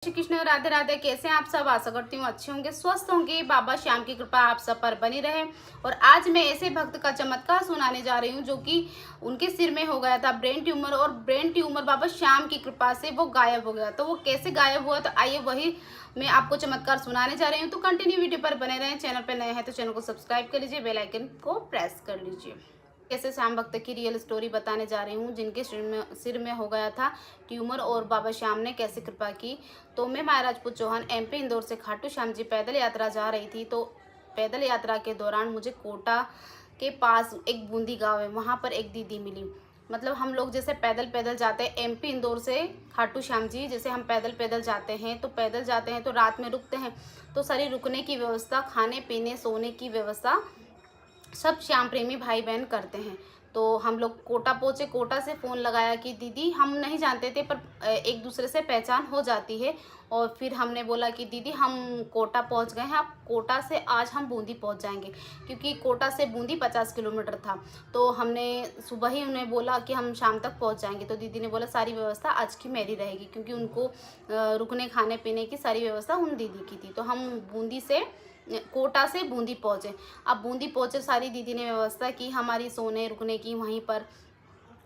श्री कृष्ण राधे राधे। कैसे हैं आप सब? आशा करती हूँ अच्छे होंगे, स्वस्थ होंगे। बाबा श्याम की कृपा आप सब पर बनी रहे। और आज मैं ऐसे भक्त का चमत्कार सुनाने जा रही हूँ जो कि उनके सिर में हो गया था ब्रेन ट्यूमर, और ब्रेन ट्यूमर बाबा श्याम की कृपा से वो गायब हो गया। तो वो कैसे गायब हुआ, तो आइए वही मैं आपको चमत्कार सुनाने जा रही हूँ। तो कंटिन्यू वीडियो पर बने रहें। चैनल पर नए हैं तो चैनल को सब्सक्राइब कर लीजिए, बेल आइकन को प्रेस कर लीजिए। कैसे श्याम भक्त की रियल स्टोरी बताने जा रही हूँ, जिनके सिर में हो गया था ट्यूमर और बाबा श्याम ने कैसे कृपा की। तो मैं महाराजपुर चौहान एमपी इंदौर से खाटू श्याम जी पैदल यात्रा जा रही थी। तो पैदल यात्रा के दौरान मुझे कोटा के पास एक बूंदी गांव है, वहाँ पर एक दीदी मिली। मतलब हम लोग जैसे पैदल पैदल जाते हैं एमपी इंदौर से खाटू श्याम जी, जैसे हम पैदल पैदल जाते हैं तो रात में रुकते हैं। तो सारी रुकने की व्यवस्था, खाने पीने सोने की व्यवस्था सब श्याम प्रेमी भाई बहन करते हैं। तो हम लोग कोटा पहुँचे। कोटा से फ़ोन लगाया कि दीदी, हम नहीं जानते थे पर एक दूसरे से पहचान हो जाती है। और फिर हमने बोला कि दीदी हम कोटा पहुंच गए हैं, अब कोटा से आज हम बूंदी पहुंच जाएंगे, क्योंकि कोटा से बूंदी 50 किलोमीटर था। तो हमने सुबह ही उन्हें बोला कि हम शाम तक पहुंच जाएंगे। तो दीदी ने बोला सारी व्यवस्था आज की मेरी रहेगी, क्योंकि उनको रुकने खाने पीने की सारी व्यवस्था उन दीदी की थी। तो हम बूंदी से कोटा से बूंदी पहुँचे। अब बूंदी पहुँचे, सारी दीदी ने व्यवस्था की हमारी सोने रुकने की वहीं पर।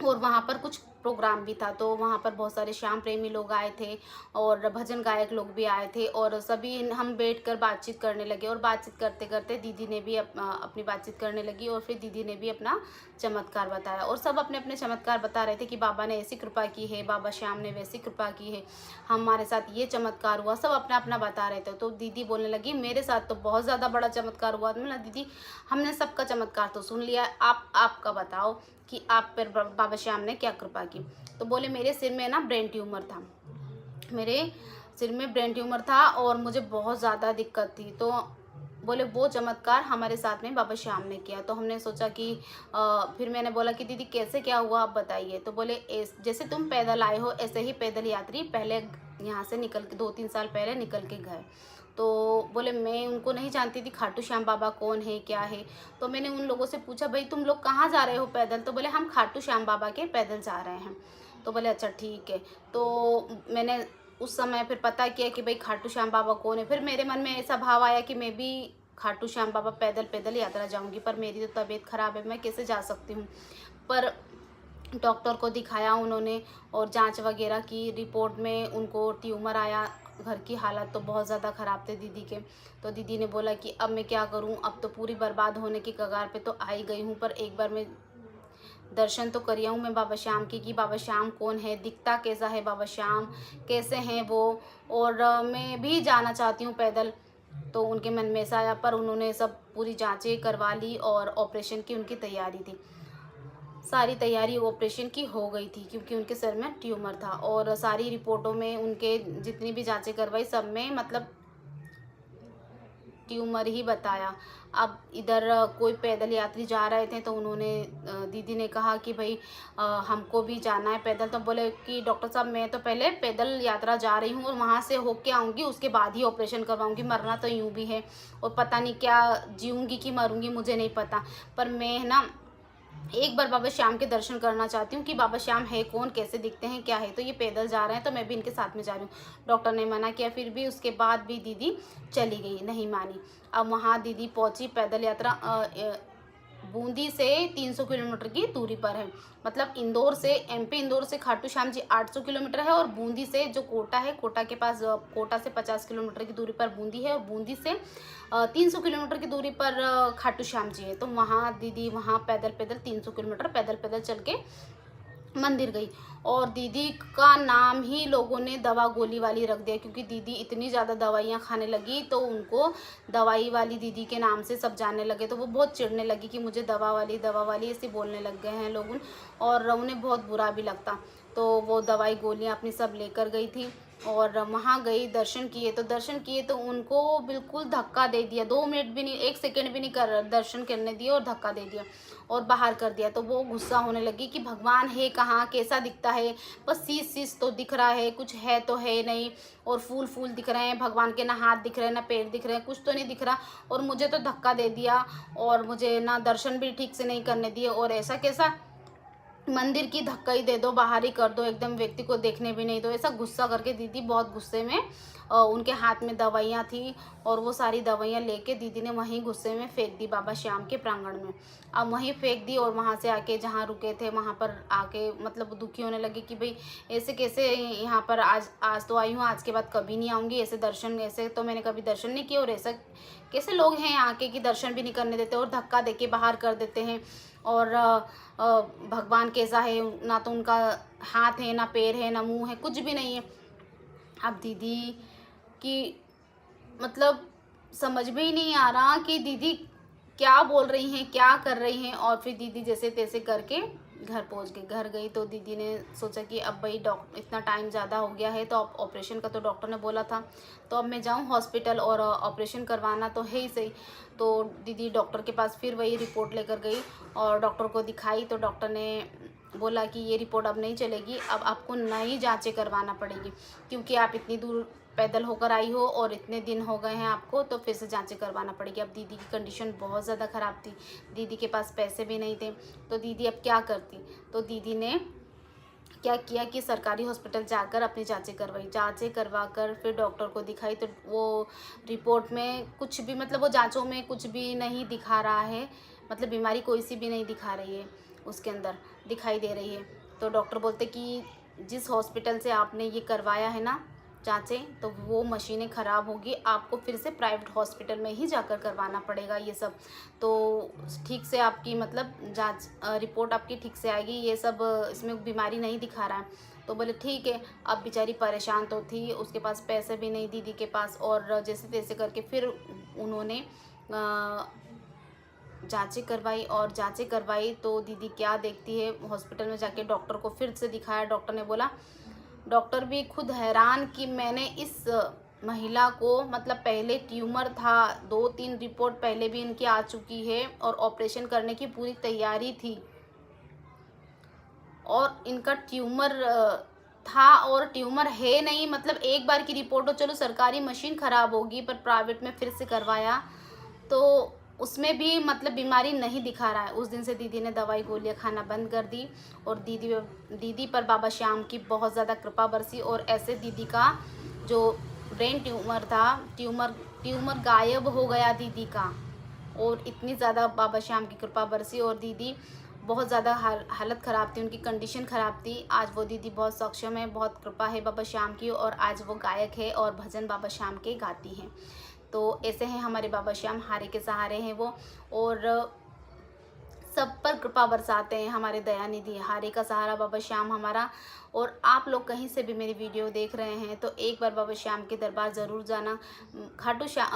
और वहाँ पर कुछ प्रोग्राम भी था, तो वहाँ पर बहुत सारे श्याम प्रेमी लोग आए थे और भजन गायक लोग भी आए थे। और सभी हम बैठकर बातचीत करने लगे, और बातचीत करते करते दीदी ने भी अपनी बातचीत करने लगी। और फिर दीदी ने भी अपना चमत्कार बताया, और सब अपने अपने चमत्कार बता रहे थे कि बाबा ने ऐसी कृपा की है, बाबा श्याम ने वैसी कृपा की है, हमारे साथ ये चमत्कार हुआ। सब अपना अपना बता रहे थे। तो दीदी बोलने लगी मेरे साथ तो बहुत ज़्यादा बड़ा चमत्कार हुआ। मतलब दीदी, हमने सबका चमत्कार तो सुन लिया, आपका बताओ कि आप पर बाबा श्याम ने क्या कृपा की। तो बोले मेरे सिर में ना ब्रेन ट्यूमर था, मेरे सिर में ब्रेन ट्यूमर था और मुझे बहुत ज़्यादा दिक्कत थी। तो बोले वो चमत्कार हमारे साथ में बाबा श्याम ने किया। तो हमने सोचा कि फिर मैंने बोला कि दीदी कैसे क्या हुआ आप बताइए। तो बोले जैसे तुम पैदल आए हो ऐसे ही पैदल यात्री पहले यहाँ से निकल के 2-3 साल पहले निकल के गए। तो बोले मैं उनको नहीं जानती थी खाटू श्याम बाबा कौन है क्या है। तो मैंने उन लोगों से पूछा भाई तुम लोग कहाँ जा रहे हो पैदल। तो बोले हम खाटू श्याम बाबा के पैदल जा रहे हैं। तो बोले अच्छा ठीक है। तो मैंने उस समय फिर पता किया कि भाई खाटू श्याम बाबा कौन है। फिर मेरे मन में ऐसा भाव आया कि मैं भी खाटू श्याम बाबा पैदल पैदल यात्रा जाऊंगी, पर मेरी तो तबीयत ख़राब है, मैं कैसे जा सकती हूँ। पर डॉक्टर को दिखाया उन्होंने और जांच वगैरह की, रिपोर्ट में उनको ट्यूमर आया। घर की हालत तो बहुत ज़्यादा ख़राब थे दीदी के। तो दीदी ने बोला कि अब मैं क्या करूं, अब तो पूरी बर्बाद होने की कगार पे तो आ ही गई हूं, पर एक बार मैं दर्शन तो कर आऊँ मैं बाबा श्याम की, कि बाबा श्याम कौन है, दिखता कैसा है बाबा श्याम, कैसे हैं वो। और मैं भी जाना चाहती हूँ पैदल। तो उनके मन में ऐसा आया, पर उन्होंने सब पूरी जांचें करवा ली और ऑपरेशन की उनकी तैयारी थी। सारी तैयारी ऑपरेशन की हो गई थी, क्योंकि उनके सर में ट्यूमर था। और सारी रिपोर्टों में उनके जितनी भी जांचें करवाई सब में मतलब ट्यूमर ही बताया। अब इधर कोई पैदल यात्री जा रहे थे, तो उन्होंने दीदी ने कहा कि भाई हमको भी जाना है पैदल। तो बोले कि डॉक्टर साहब मैं तो पहले पैदल यात्रा जा रही हूँ और वहाँ से होके आऊँगी, उसके बाद ही ऑपरेशन करवाऊँगी, मरना तो यूँ भी है और पता नहीं क्या जीऊँगी कि मरूँगी मुझे नहीं पता। पर मैं ना एक बार बाबा श्याम के दर्शन करना चाहती हूँ कि बाबा श्याम है कौन, कैसे दिखते हैं, क्या है। तो ये पैदल जा रहे हैं तो मैं भी इनके साथ में जा रही हूँ। डॉक्टर ने मना किया, फिर भी उसके बाद भी दीदी चली गई, नहीं मानी। अब वहाँ दीदी पहुँची, पैदल यात्रा बूंदी से 300 किलोमीटर की दूरी पर है। मतलब इंदौर से, एमपी इंदौर से खाटू श्याम जी 800 किलोमीटर है, और बूंदी से जो कोटा है, कोटा के पास, कोटा से 50 किलोमीटर की दूरी पर बूंदी है, और बूंदी से 300 किलोमीटर की दूरी पर खाटू श्याम जी है। तो वहाँ दीदी वहाँ पैदल पैदल 300 किलोमीटर पैदल पैदल चल के मंदिर गई। और दीदी का नाम ही लोगों ने दवा गोली वाली रख दिया, क्योंकि दीदी इतनी ज़्यादा दवाइयाँ खाने लगी, तो उनको दवाई वाली दीदी के नाम से सब जानने लगे। तो वो बहुत चिढ़ने लगी कि मुझे दवा वाली ऐसे बोलने लग गए हैं लोग, और उन्हें बहुत बुरा भी लगता। तो वो दवाई गोलियाँ अपनी सब लेकर गई थी और वहाँ गई, दर्शन किए तो उनको बिल्कुल धक्का दे दिया। 2 मिनट भी नहीं, 1 सेकंड भी नहीं कर दर्शन करने दिए और धक्का दे दिया और बाहर कर दिया। तो वो गुस्सा होने लगी कि भगवान है कहाँ, कैसा दिखता है, बस शीश तो दिख रहा है, कुछ है तो है नहीं, और फूल दिख रहे हैं भगवान के, ना हाथ दिख रहे हैं ना पैर दिख रहे हैं, कुछ तो नहीं दिख रहा। और मुझे तो धक्का दे दिया और मुझे ना दर्शन भी ठीक से नहीं करने दिए, और ऐसा कैसा मंदिर की धक्का ही दे दो, बाहर ही कर दो, एकदम व्यक्ति को देखने भी नहीं दो, ऐसा गुस्सा करके दीदी बहुत गुस्से में उनके हाथ में दवाइयाँ थी और वो सारी दवाइयाँ लेके दीदी ने वहीं गुस्से में फेंक दी बाबा श्याम के प्रांगण में। अब वहीं फेंक दी और वहाँ से आके जहाँ रुके थे वहाँ पर आके मतलब दुखी होने लगे कि भाई ऐसे कैसे यहाँ पर आज आज तो आई हूँ, आज के बाद कभी नहीं आऊँगी, ऐसे दर्शन, ऐसे तो मैंने कभी दर्शन नहीं किए और ऐसा कैसे लोग हैं यहाँ के कि दर्शन भी नहीं करने देते और धक्का देके बाहर कर देते हैं। और भगवान कैसा है, ना तो उनका हाथ है, ना पैर है, ना मुंह है, कुछ भी नहीं है। अब दीदी की मतलब समझ में ही नहीं आ रहा कि दीदी क्या बोल रही हैं, क्या कर रही हैं। और फिर दीदी जैसे तैसे करके घर पहुंच गई। घर गई तो दीदी ने सोचा कि अब भाई डॉक्टर इतना टाइम ज़्यादा हो गया है तो अब ऑपरेशन का तो डॉक्टर ने बोला था, तो अब मैं जाऊं हॉस्पिटल और ऑपरेशन करवाना तो है ही सही। तो दीदी डॉक्टर के पास फिर वही रिपोर्ट लेकर गई और डॉक्टर को दिखाई तो डॉक्टर ने बोला कि ये रिपोर्ट अब नहीं चलेगी, अब आपको नई जांचें करवाना पड़ेगी क्योंकि आप इतनी दूर पैदल होकर आई हो और इतने दिन हो गए हैं आपको, तो फिर से जांचें करवाना पड़ेगी। अब दीदी की कंडीशन बहुत ज़्यादा ख़राब थी, दीदी के पास पैसे भी नहीं थे, तो दीदी अब क्या करती। तो दीदी ने क्या किया कि सरकारी हॉस्पिटल जाकर अपनी जांचें करवाई। जांचें करवा कर फिर डॉक्टर को दिखाई तो वो रिपोर्ट में कुछ भी मतलब वो जांचों में कुछ भी नहीं दिखा रहा है, मतलब बीमारी कोई सी भी नहीं दिखा रही है, उसके अंदर दिखाई दे रही है। तो डॉक्टर बोलते कि जिस हॉस्पिटल से आपने ये करवाया है ना जांचें, तो वो मशीनें ख़राब होगी, आपको फिर से प्राइवेट हॉस्पिटल में ही जाकर करवाना पड़ेगा ये सब, तो ठीक से आपकी मतलब जांच रिपोर्ट आपकी ठीक से आएगी, ये सब इसमें बीमारी नहीं दिखा रहा है। तो बोले ठीक है। अब बेचारी परेशान तो थी, उसके पास पैसे भी नहीं दीदी के पास, और जैसे तैसे करके फिर उन्होंने जांचें करवाई और जांचें करवाई तो दीदी क्या देखती है, हॉस्पिटल में जाके डॉक्टर को फिर से दिखाया। डॉक्टर ने बोला, डॉक्टर भी खुद हैरान कि मैंने इस महिला को मतलब पहले ट्यूमर था, 2-3 रिपोर्ट पहले भी इनकी आ चुकी है और ऑपरेशन करने की पूरी तैयारी थी और इनका ट्यूमर था और ट्यूमर है नहीं, मतलब एक बार की रिपोर्ट हो, चलो सरकारी मशीन ख़राब होगी पर प्राइवेट में फिर से करवाया तो उसमें भी मतलब बीमारी नहीं दिखा रहा है। उस दिन से दीदी ने दवाई गोलियां खाना बंद कर दी और दीदी पर बाबा श्याम की बहुत ज़्यादा कृपा बरसी और ऐसे दीदी का जो ब्रेन ट्यूमर था, ट्यूमर गायब हो गया दीदी का। और इतनी ज़्यादा बाबा श्याम की कृपा बरसी और दीदी बहुत ज़्यादा हालत ख़राब थी, उनकी कंडीशन ख़राब थी। आज वो दीदी बहुत सक्षम है, बहुत कृपा है बाबा श्याम की और आज वो गायक है और भजन बाबा श्याम के गाती हैं। तो ऐसे हैं हमारे बाबा श्याम, हारे के सहारे हैं वो और सब पर कृपा बरसाते हैं हमारे दयानिधि, हारे का सहारा बाबा श्याम हमारा। और आप लोग कहीं से भी मेरी वीडियो देख रहे हैं तो एक बार बाबा श्याम के दरबार ज़रूर जाना। खाटू श्याम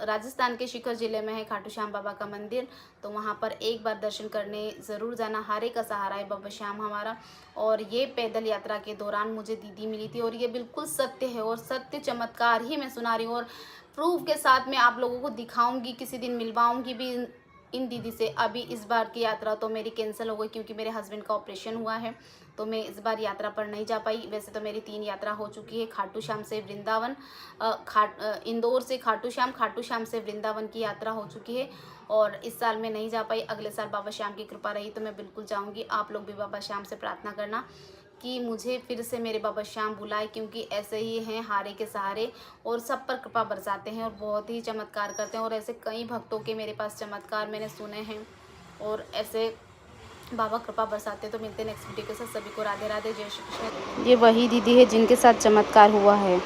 राजस्थान के शिखर ज़िले में है खाटू श्याम बाबा का मंदिर, तो वहाँ पर एक बार दर्शन करने ज़रूर जाना। हारे का सहारा है बाबा श्याम हमारा। और ये पैदल यात्रा के दौरान मुझे दीदी मिली थी और ये बिल्कुल सत्य है और सत्य चमत्कार ही मैं सुना रही हूँ और प्रूफ के साथ मैं आप लोगों को दिखाऊंगी, किसी दिन मिलवाऊंगी भी इन दीदी से। अभी इस बार की यात्रा तो मेरी कैंसिल हो गई क्योंकि मेरे हस्बैंड का ऑपरेशन हुआ है, तो मैं इस बार यात्रा पर नहीं जा पाई। वैसे तो मेरी 3 यात्रा हो चुकी है, खाटू श्याम से वृंदावन, इंदौर से खाटू श्याम से वृंदावन की यात्रा हो चुकी है और इस साल मैं नहीं जा पाई। अगले साल बाबा श्याम की कृपा रही तो मैं बिल्कुल जाऊँगी। आप लोग भी बाबा श्याम से प्रार्थना करना कि मुझे फिर से मेरे बाबा श्याम बुलाए, क्योंकि ऐसे ही हैं हारे के सहारे और सब पर कृपा बरसाते हैं और बहुत ही चमत्कार करते हैं। और ऐसे कई भक्तों के मेरे पास चमत्कार मैंने सुने हैं और ऐसे बाबा कृपा बरसाते हैं। तो मिलते हैं नेक्स्ट वीडियो के साथ। सभी को राधे राधे, जय श्री कृष्ण। ये वही दीदी है जिनके साथ चमत्कार हुआ है।